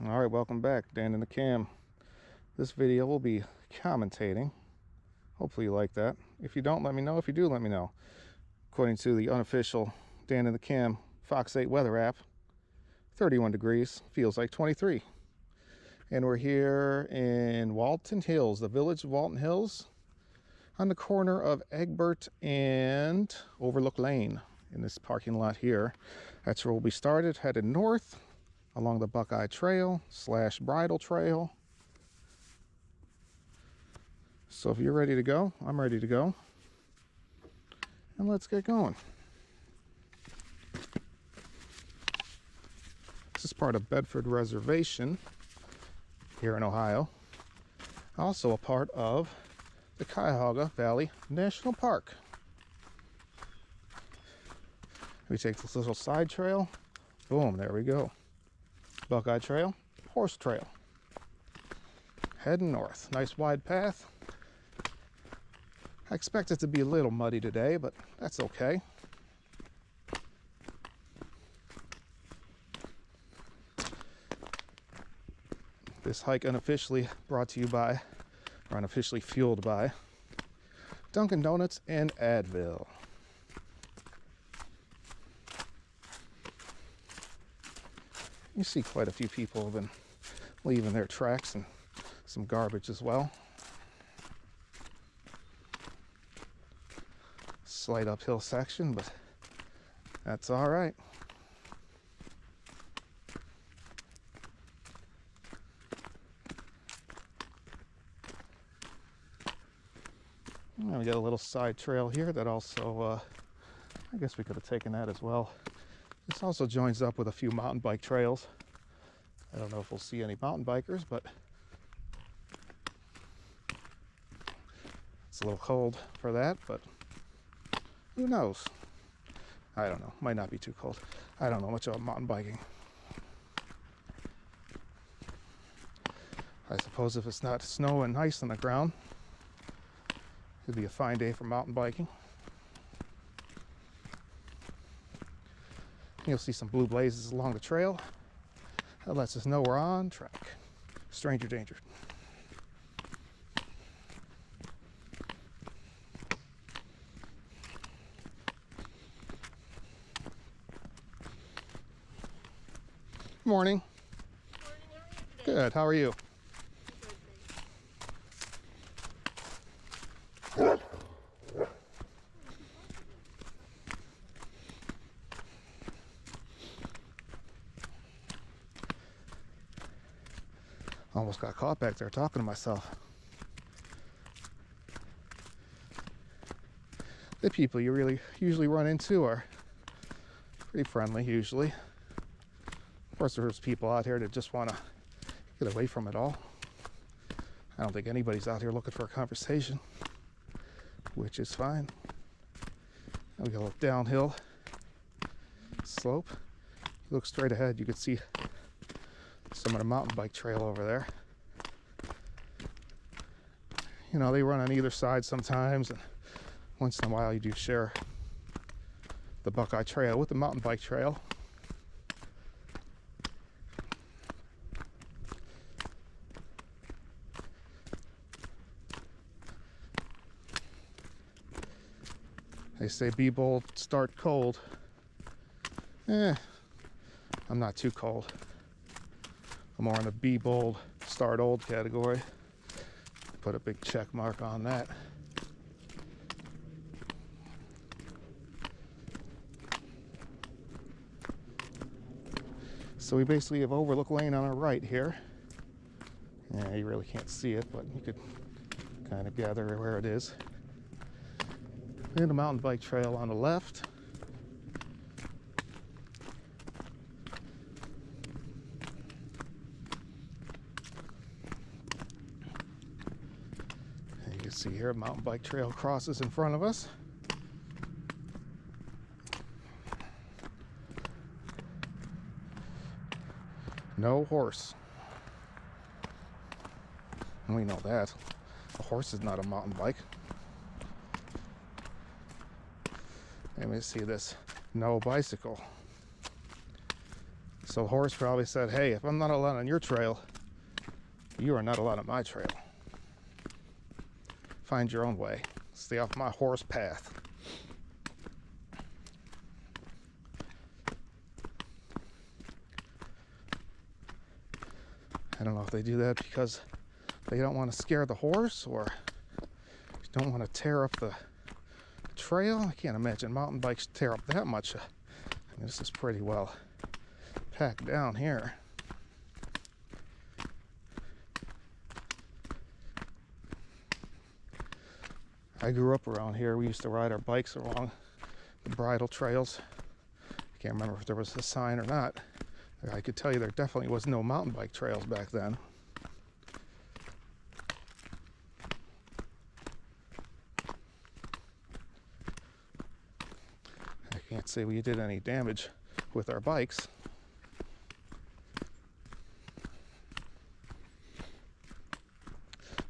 All right, welcome back, Dan and the Cam. This video will be commentating. Hopefully you like that. If you don't, let me know. If you do, let me know. According to the unofficial Dan and the Cam Fox 8 weather app, 31 degrees, feels like 23. And we're here in Walton Hills, the village of Walton Hills, on the corner of Egbert and Overlook Lane in this parking lot here. That's where we'll be started, headed north along the Buckeye trail / bridle trail. So if you're ready to go, I'm ready to go. And let's get going. This is part of Bedford Reservation here in Ohio. Also a part of the Cuyahoga Valley National Park. We take this little side trail. Boom, there we go. Buckeye Trail, Horse Trail. Heading north. Nice wide path. I expect it to be a little muddy today, but that's okay. This hike unofficially brought to you by, or unofficially fueled by, Dunkin' Donuts and Advil. You see quite a few people have been leaving their tracks and some garbage as well. Slight uphill section, but that's all right. We got a little side trail here that also, I guess we could have taken that as well. This also joins up with a few mountain bike trails. I don't know if we'll see any mountain bikers, but it's a little cold for that, but who knows? I don't know. Might not be too cold. I don't know much about mountain biking. I suppose if it's not snow and ice on the ground, it'd be a fine day for mountain biking. You'll see some blue blazes along the trail. That lets us know we're on track. Stranger danger. Morning. Morning, how are you today? Good, how are you? Good, Almost got caught back there talking to myself. The people you really usually run into are pretty friendly usually. Of course, there's people out here that just want to get away from it all. I don't think anybody's out here looking for a conversation, which is fine. And we got a little downhill slope. You look straight ahead, you can see some of the mountain bike trail over there. You know, they run on either side sometimes, and once in a while you do share the Buckeye trail with the mountain bike trail. They say be bold, start cold. I'm not too cold. I'm more in the be bold, start old category. Put a big check mark on that. So we basically have Overlook Lane on our right here. Yeah, you really can't see it, but you could kind of gather where it is. And a mountain bike trail on the left. And you can see here a mountain bike trail crosses in front of us. No horse. And we know that. A horse is not a mountain bike. Let me see this. No bicycle. So the horse probably said, hey, if I'm not allowed on your trail, you are not allowed on my trail. Find your own way. Stay off my horse path. I don't know if they do that because they don't want to scare the horse or don't want to tear up the trail. I can't imagine mountain bikes tear up that much. I mean, this is pretty well packed down here. I grew up around here. We used to ride our bikes along the bridle trails. I can't remember if there was a sign or not. I could tell you there definitely was no mountain bike trails back then. I can't say we did any damage with our bikes.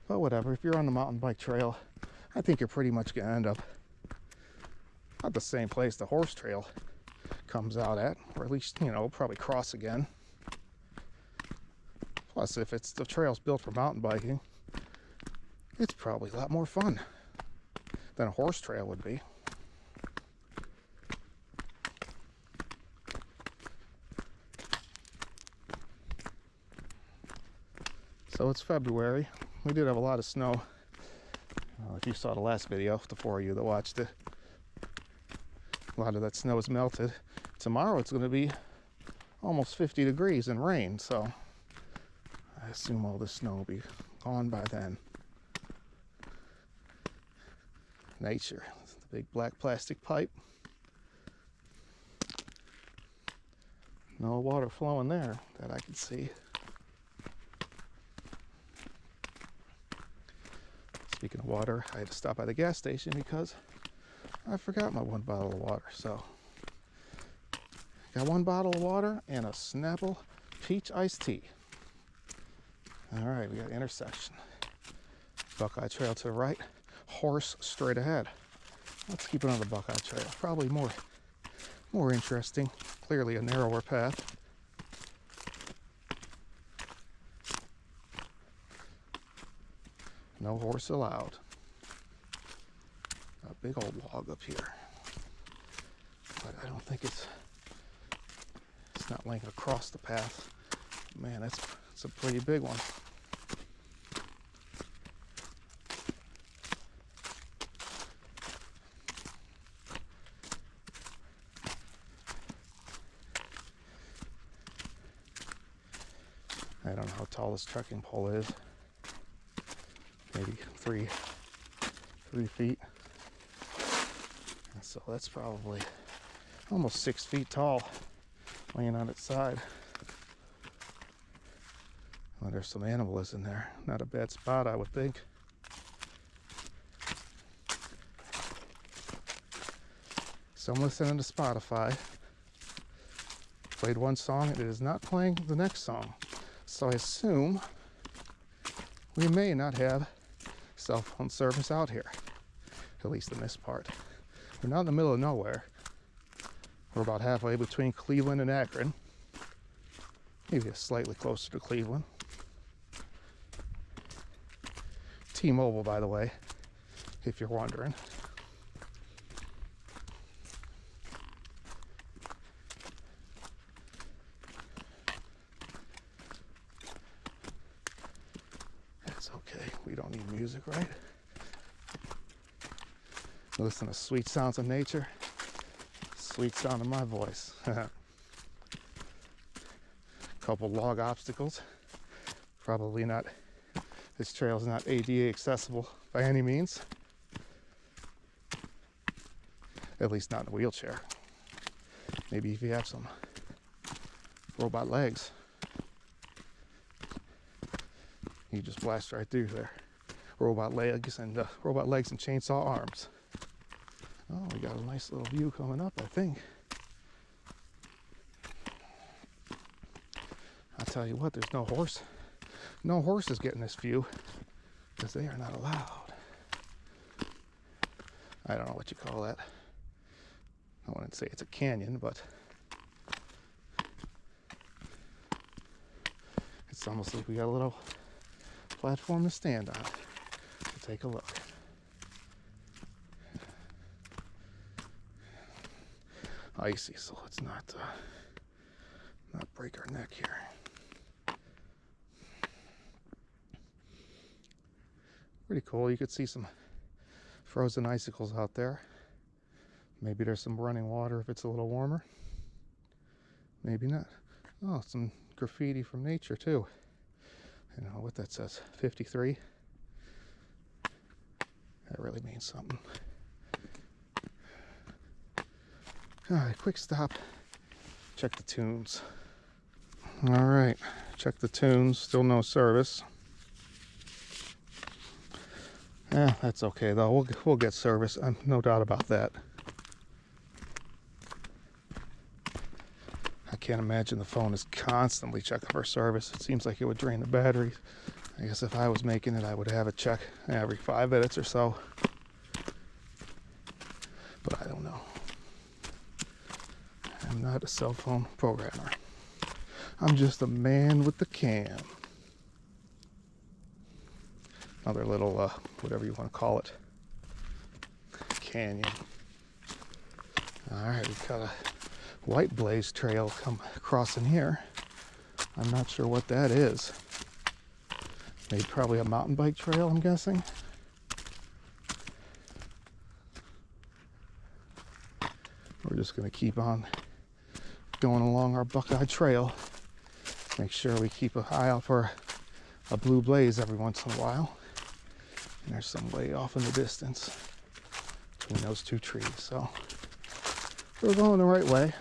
But whatever, if you're on the mountain bike trail, I think you're pretty much going to end up at the same place the horse trail comes out at, or at least, you know, probably cross again. Plus, if it's the trail's built for mountain biking, it's probably a lot more fun than a horse trail would be. So it's February. We did have a lot of snow. If you saw the last video, the four of you that watched it, a lot of that snow is melted. Tomorrow it's going to be almost 50 degrees and rain, so I assume all this snow will be gone by then. Nature. The big black plastic pipe. No water flowing there that I can see. Speaking of water, I had to stop by the gas station because I forgot my one bottle of water. So, got one bottle of water and a Snapple peach iced tea. All right, we got intersection. Buckeye Trail to the right, horse straight ahead. Let's keep it on the Buckeye Trail. Probably more interesting. Clearly a narrower path. No horse allowed. A big old log up here. But I don't think it's not laying across the path. Man, it's a pretty big one. I don't know how tall this trekking pole is. Maybe three feet. And so that's probably almost 6 feet tall, laying on its side. Well, there's some animals in there. Not a bad spot, I would think. So I'm listening to Spotify. Played one song and it is not playing the next song. So I assume we may not have cell phone service out here, at least in this part. We're not in the middle of nowhere. We're about halfway between Cleveland and Akron, maybe slightly closer to Cleveland. T-Mobile, by the way, if you're wondering. That's okay, we don't need music, right? Listen to sweet sounds of nature, sweet sound of my voice. Couple log obstacles. Probably not, this trail is not ADA accessible by any means. At least not in a wheelchair. Maybe if you have some robot legs, you just blast right through there. Robot legs and chainsaw arms. Oh, we got a nice little view coming up, I think. I'll tell you what, there's no horses getting this view because they are not allowed. I don't know what you call that. I wouldn't say it's a canyon, but It's almost like we got a little platform to stand on. So take a look. Icy, so let's not break our neck here. Pretty cool. You could see some frozen icicles out there. Maybe there's some running water if it's a little warmer. Maybe not. Oh, some graffiti from nature too. I don't know what that says. 53. That really means something. Alright, quick stop. Check the tunes. Alright, check the tunes. Still no service. That's okay though. We'll get service. No doubt about that. I can't imagine the phone is constantly checking for service. It seems like it would drain the batteries. I guess if I was making it, I would have it check every 5 minutes or so. But I don't know. I'm not a cell phone programmer. I'm just a man with the cam. Another little, whatever you want to call it, canyon. Alright, we've got a white blaze trail come crossing here. I'm not sure what that is. Maybe probably a mountain bike trail, I'm guessing. We're just going to keep on going along our Buckeye trail. Make sure we keep an eye out for a blue blaze every once in a while. And there's some way off in the distance between those two trees. So we're going the right way.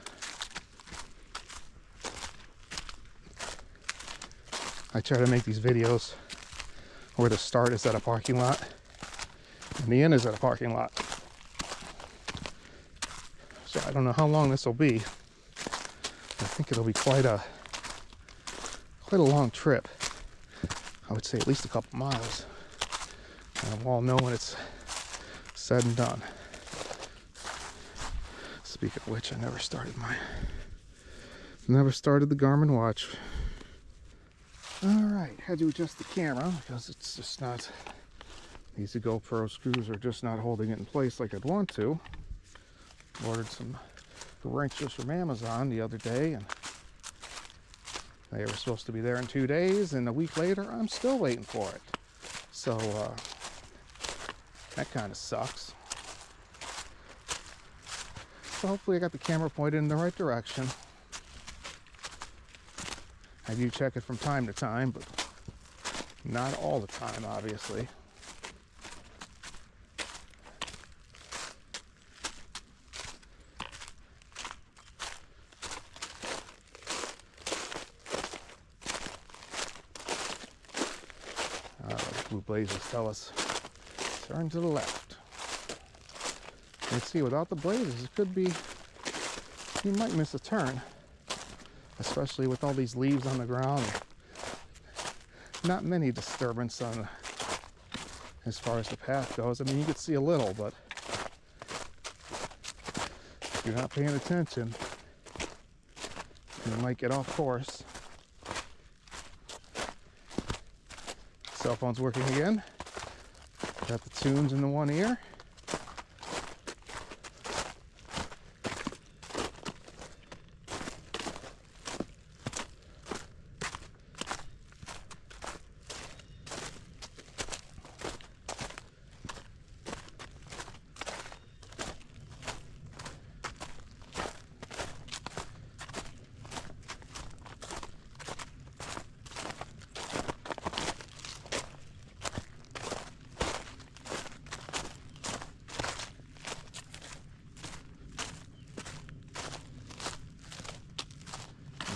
I try to make these videos where the start is at a parking lot and the end is at a parking lot. So I don't know how long this will be. I think it'll be quite a long trip. I would say at least a couple miles. And we'll all know when it's said and done. Speaking of which, I never started the Garmin watch. Alright, had to adjust the camera because it's just not, these GoPro screws are just not holding it in place like I'd want to. Ordered some wrenches from Amazon the other day and they were supposed to be there in 2 days, and a week later I'm still waiting for it. So that kind of sucks. So hopefully I got the camera pointed in the right direction. I do check it from time to time, but not all the time, obviously. Blue blazes tell us turn to the left. You see, without the blazes, it could be, you might miss a turn, especially with all these leaves on the ground. Not many disturbance on as far as the path goes. I mean, you could see a little, but if you're not paying attention, you might get off course. Cell phone's working again. Got the tunes in the one ear.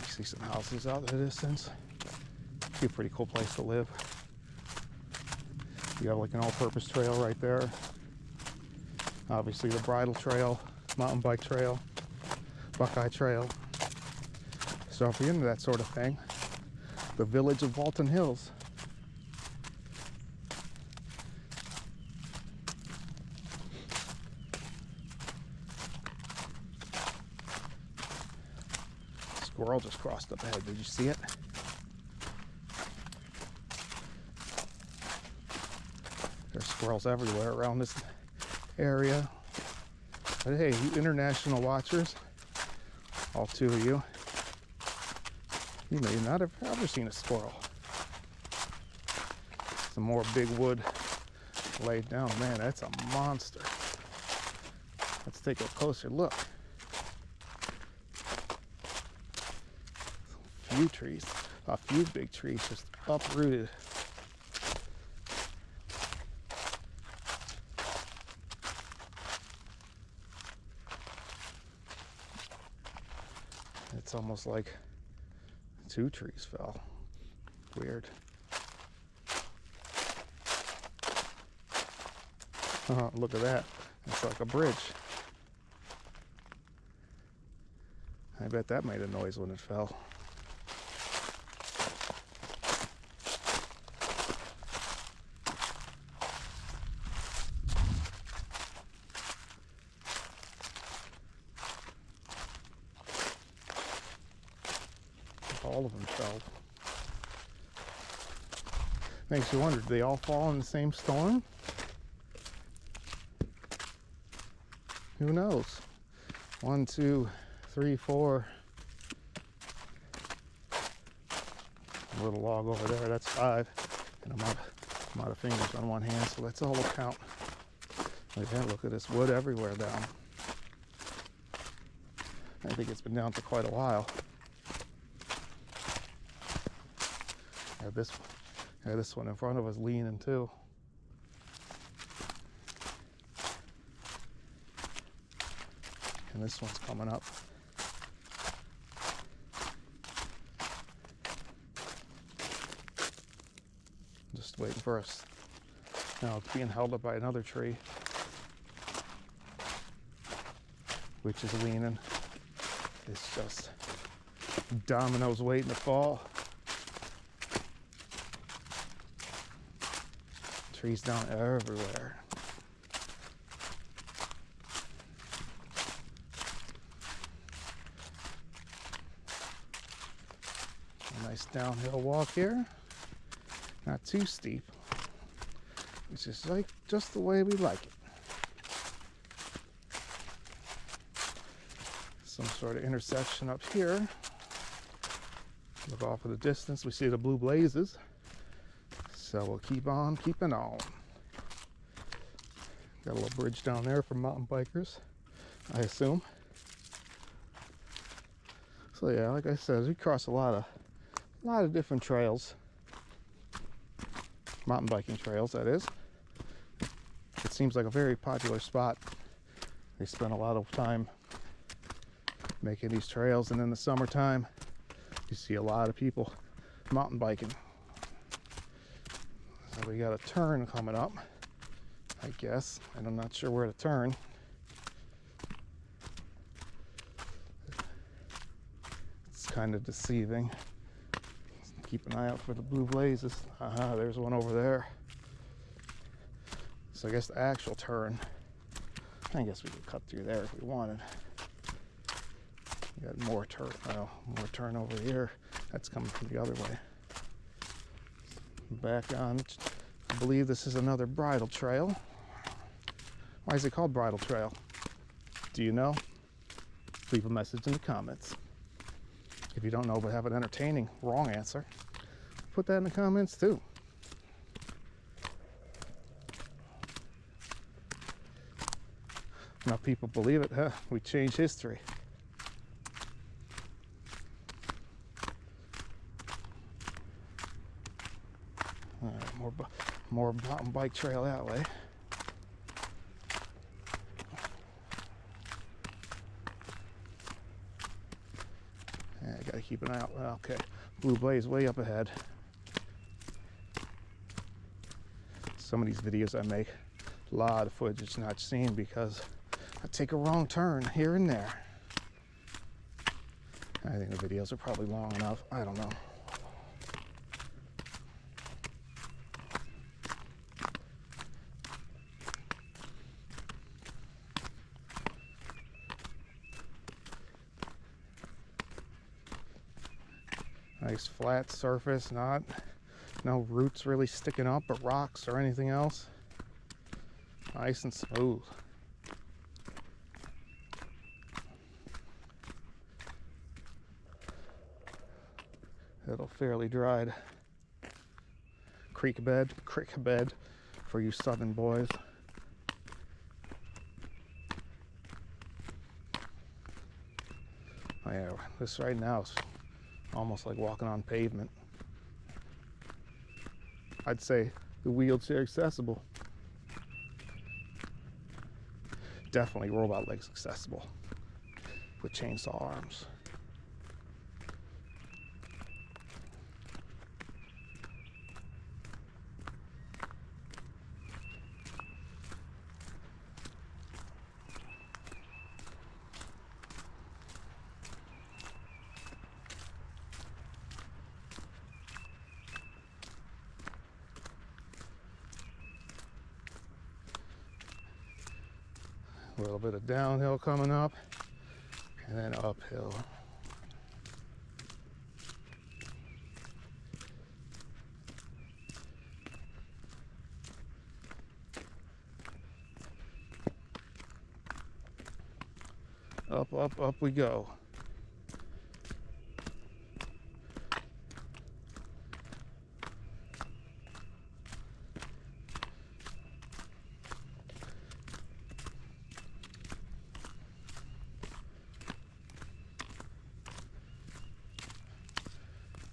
See some houses out in the distance. Be a pretty cool place to live. You have like an all-purpose trail right there. Obviously the bridle trail, mountain bike trail, Buckeye trail. So if you're into that sort of thing, the village of Walton Hills. Squirrel just crossed up ahead. Did you see it? There's squirrels everywhere around this area. But hey, you international watchers, all 2 of you, you may not have ever seen a squirrel. Some more big wood laid down. Man, that's a monster. Let's take a closer look. A few trees, a few big trees just uprooted. It's almost like 2 trees fell. Weird. Look at that. It's like a bridge. I bet that made a noise when it fell. All of them fell. Makes you wonder, did they all fall in the same storm? Who knows? 1, 2, 3, 4. A little log over there, that's 5. And I'm out of fingers on one hand, so let's all count. Look at this wood everywhere down. I think it's been down for quite a while. This one in front of us leaning too. And this one's coming up. Just waiting for us. Now it's being held up by another tree, which is leaning. It's just dominoes waiting to fall. Trees down everywhere. A nice downhill walk here. Not too steep. It's just like just the way we like it. Some sort of intersection up here. Look off in the distance, we see the blue blazes. So we'll keep on keeping on. Got a little bridge down there for mountain bikers, I assume. So yeah, like I said, we cross a lot of different trails. Mountain biking trails, that is. It seems like a very popular spot. They spend a lot of time making these trails, and in the summertime, you see a lot of people mountain biking. So we got a turn coming up, I guess, and I'm not sure where to turn. It's kind of deceiving. Keep an eye out for the blue blazes. There's one over there. So I guess the actual turn, I guess we could cut through there if we wanted. We got more turn over here. That's coming from the other way. Back on, I believe this is another bridle trail. Why is it called bridle trail? Do you know? Leave a message in the comments. If you don't know but have an entertaining wrong answer, put that in the comments too. Now people believe it, huh? We change history. All right, more mountain bike trail that way. Yeah, I gotta keep an eye out. Well, okay, blue blaze way up ahead. Some of these videos I make, a lot of footage not seen because I take a wrong turn here and there. I think the videos are probably long enough. I don't know. Nice flat surface, no roots really sticking up, or rocks or anything else. Nice and smooth. Little fairly dried creek bed for you southern boys. Oh yeah, this right now is almost like walking on pavement. I'd say the wheelchair accessible. Definitely robot legs accessible with chainsaw arms. A little bit of downhill coming up, and then uphill. Up we go.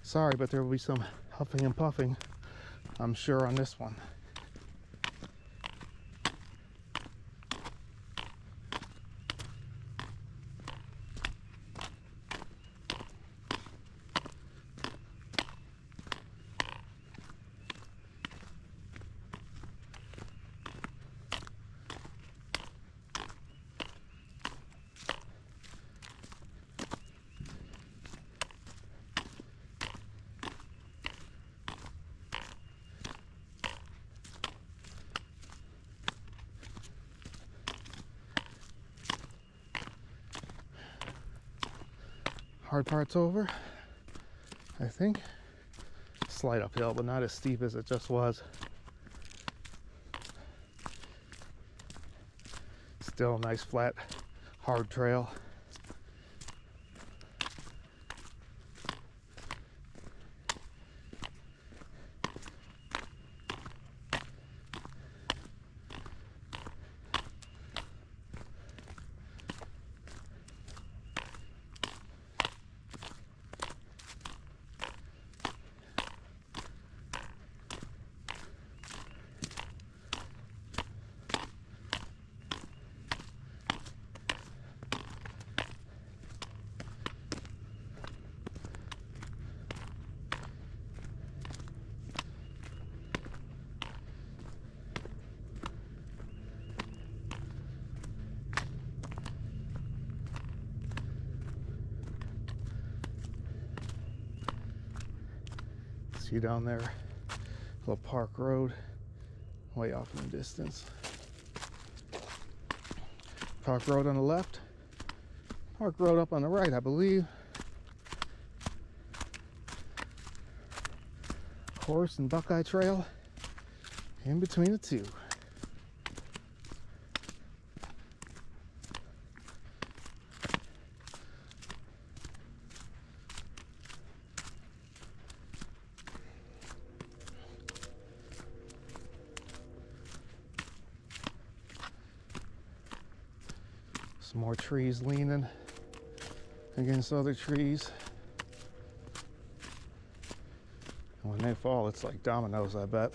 Sorry, but there will be some huffing and puffing, I'm sure, on this one. Hard part's over, I think. Slight uphill, but not as steep as it just was. Still a nice flat, hard trail. See down there, little park road, way off in the distance. Park road on the left, park road up on the right, I believe. Horse and Buckeye trail in between the two. Some more trees leaning against other trees. And when they fall, it's like dominoes, I bet.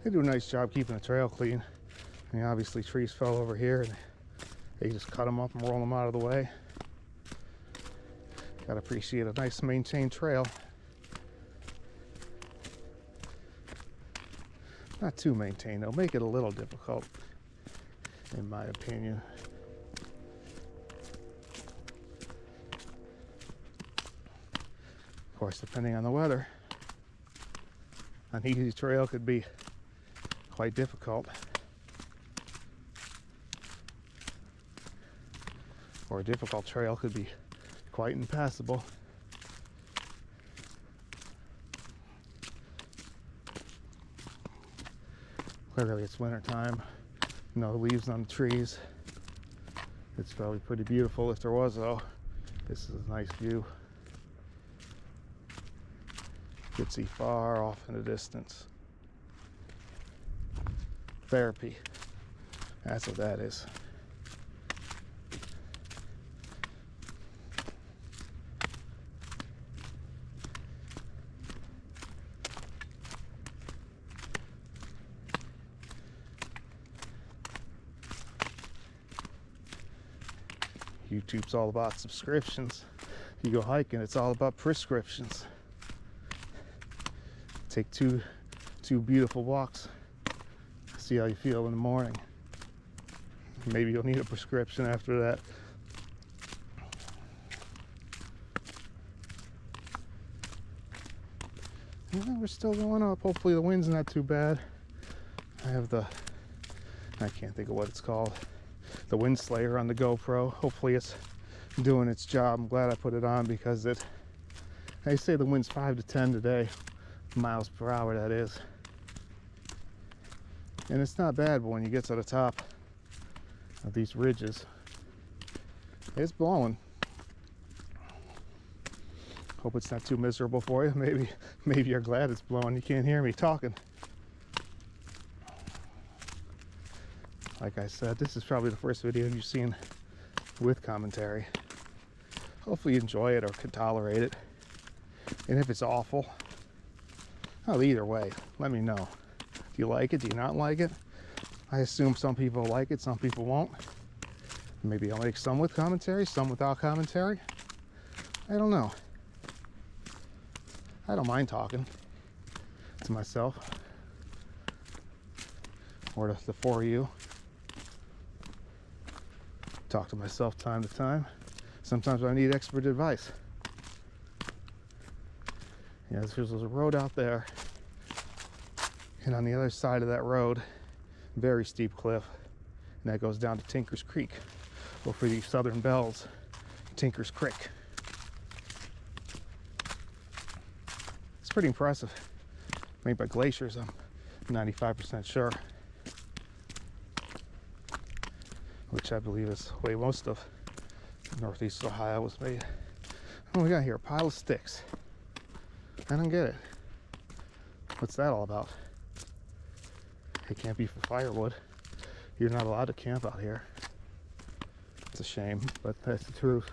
They do a nice job keeping the trail clean. I mean, obviously trees fell over here and they just cut them up and roll them out of the way. Gotta appreciate a nice maintained trail. Not too maintained though, make it a little difficult, in my opinion. Of course, depending on the weather, an easy trail could be quite difficult, or a difficult trail could be quite impassable. Clearly it's winter time. No leaves on the trees. It's probably pretty beautiful if there was, though. This is a nice view. You can see far off in the distance. Therapy. That's what that is. YouTube's all about subscriptions. You go hiking, it's all about prescriptions. Take two beautiful walks. See how you feel in the morning. Maybe you'll need a prescription after that. Yeah, we're still going up. Hopefully the wind's not too bad. I can't think of what it's called. The Wind Slayer on the GoPro. Hopefully it's doing its job. I'm glad I put it on because they say the wind's 5 to 10 today, miles per hour that is. And it's not bad, but when you get to the top of these ridges, it's blowing. Hope it's not too miserable for you. Maybe you're glad it's blowing. You can't hear me talking. Like I said, this is probably the first video you've seen with commentary. Hopefully you enjoy it or can tolerate it. And if it's awful, well, either way, let me know. Do you like it? Do you not like it? I assume some people like it, some people won't. Maybe I'll make some with commentary, some without commentary. I don't know. I don't mind talking to myself or to the four of you. Talk to myself time to time. Sometimes I need expert advice. Yeah, there's a road out there, and on the other side of that road, very steep cliff, and that goes down to Tinker's Creek, or for the Southern Bells, Tinker's Creek. It's pretty impressive. Made by glaciers, I'm 95% sure. Which I believe is the way most of Northeast Ohio was made. Oh, we got here a pile of sticks. I don't get it. What's that all about? It can't be for firewood. You're not allowed to camp out here. It's a shame, but that's the truth.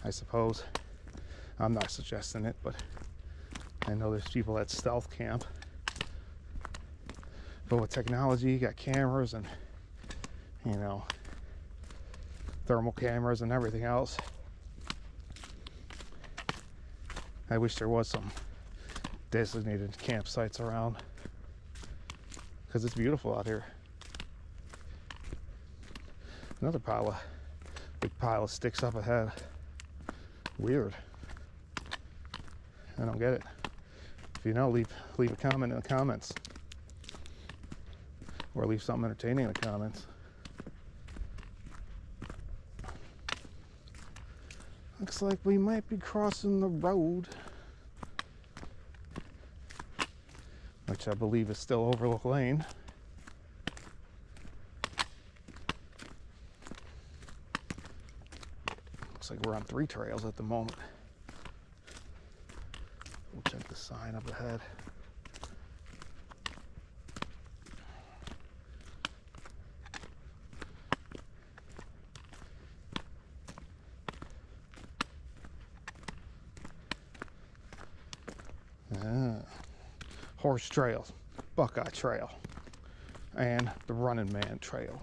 I suppose. I'm not suggesting it, but I know there's people that stealth camp. But with technology, you got cameras and, you know, thermal cameras and everything else. I wish there was some designated campsites around, because it's beautiful out here. Another big pile of sticks up ahead. Weird. I don't get it. If you know, leave a comment in the comments. Or leave something entertaining in the comments. Looks like we might be crossing the road, which I believe is still Overlook Lane. Looks like we're on 3 trails at the moment. We'll check the sign up ahead. Horse Trail, Buckeye Trail, and the Running Man Trail.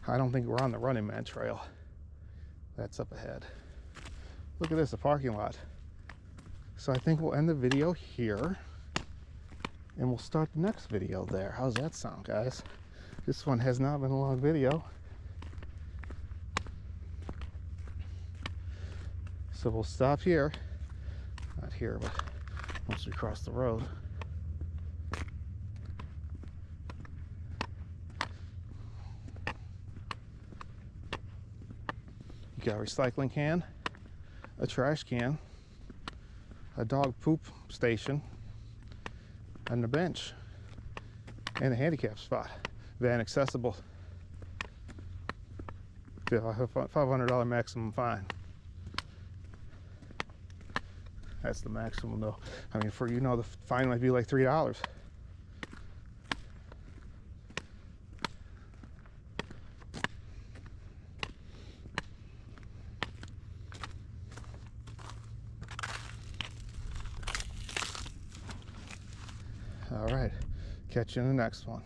I don't think we're on the Running Man Trail. That's up ahead. Look at this, a parking lot. So I think we'll end the video here, and we'll start the next video there. How's that sound, guys? This one has not been a long video. So we'll stop here. Not here, but once we cross the road. You got a recycling can, a trash can, a dog poop station, and a bench, and a handicap spot. Van accessible. $500 maximum fine. That's the maximum though. I mean, for the fine might be like $3. All right, catch you in the next one.